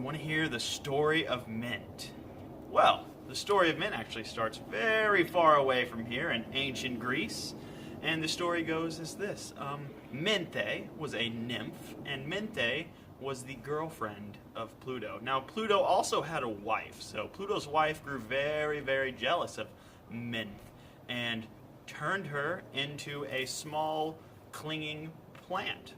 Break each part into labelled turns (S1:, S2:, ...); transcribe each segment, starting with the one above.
S1: Want to hear the story of mint? Well, the story of mint actually starts very far away from here in ancient Greece. And the story goes as this. Mente was a nymph, and Mente was the girlfriend of Pluto. Now, Pluto also had a wife, so Pluto's wife grew very, very jealous of Mint and turned her into a small, clinging plant.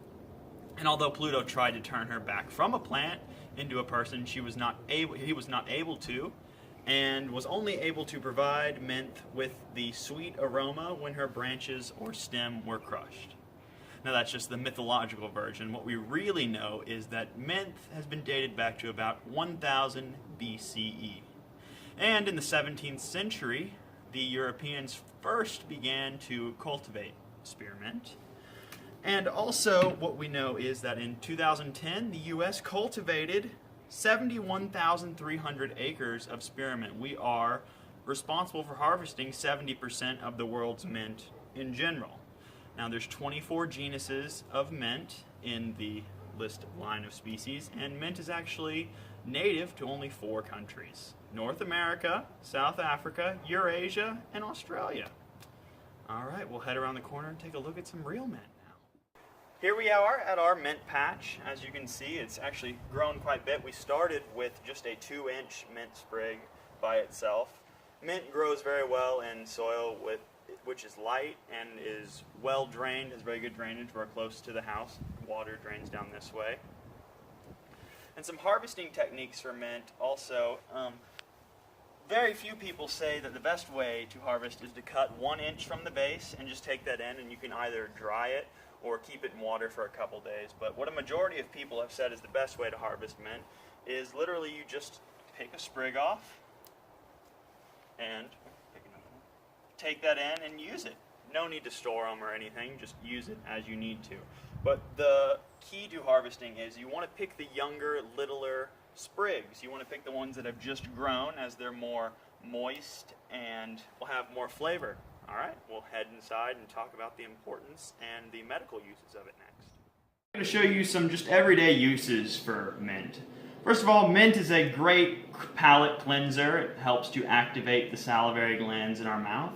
S1: And although Pluto tried to turn her back from a plant into a person, he was not able to, and was only able to provide Mint with the sweet aroma when her branches or stem were crushed. Now that's just the mythological version. What we really know is that mint has been dated back to about 1000 BCE. And in the 17th century, the Europeans first began to cultivate spearmint. And also what we know is that in 2010, the US cultivated 71,300 acres of spearmint. We are responsible for harvesting 70% of the world's mint in general. Now there's 24 genuses of mint in the list of line of species, and mint is actually native to only 4 countries: North America, South Africa, Eurasia, and Australia. Alright, we'll head around the corner and take a look at some real mint now. Here we are at our mint patch. As you can see, it's actually grown quite a bit. We started with just a 2-inch mint sprig by itself. Mint grows very well in soil which is light and is well drained, has very good drainage. We're close to the house. Water drains down this way. And some harvesting techniques for mint also. Very few people say that the best way to harvest is to cut 1 inch from the base and just take that in, and you can either dry it or keep it in water for a couple days. But what a majority of people have said is the best way to harvest mint is literally you just pick a sprig off and take that in and use it. No need to store them or anything, just use it as you need to. But the key to harvesting is you want to pick the younger, littler sprigs. You want to pick the ones that have just grown, as they're more moist and will have more flavor. Alright, we'll head inside and talk about the importance and the medical uses of it next. I'm going to show you some just everyday uses for mint. First of all, mint is a great palate cleanser. It helps to activate the salivary glands in our mouth.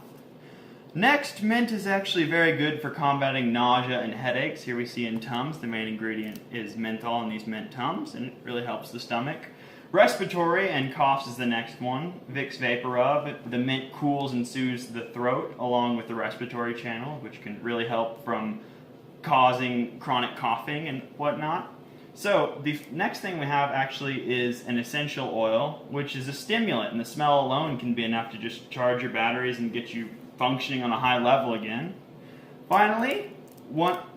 S1: Next, mint is actually very good for combating nausea and headaches. Here we see in Tums, the main ingredient is menthol in these mint Tums, and it really helps the stomach. Respiratory and coughs is the next one. Vicks VapoRub. The mint cools and soothes the throat along with the respiratory channel, which can really help from causing chronic coughing and whatnot. So the next thing we have actually is an essential oil, which is a stimulant, and the smell alone can be enough to just charge your batteries and get you functioning on a high level again. Finally,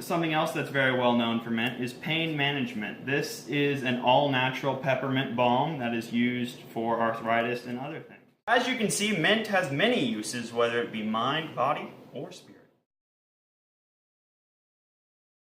S1: something else that's very well known for mint is pain management. This is an all-natural peppermint balm that is used for arthritis and other things. As you can see, mint has many uses, whether it be mind, body, or spirit.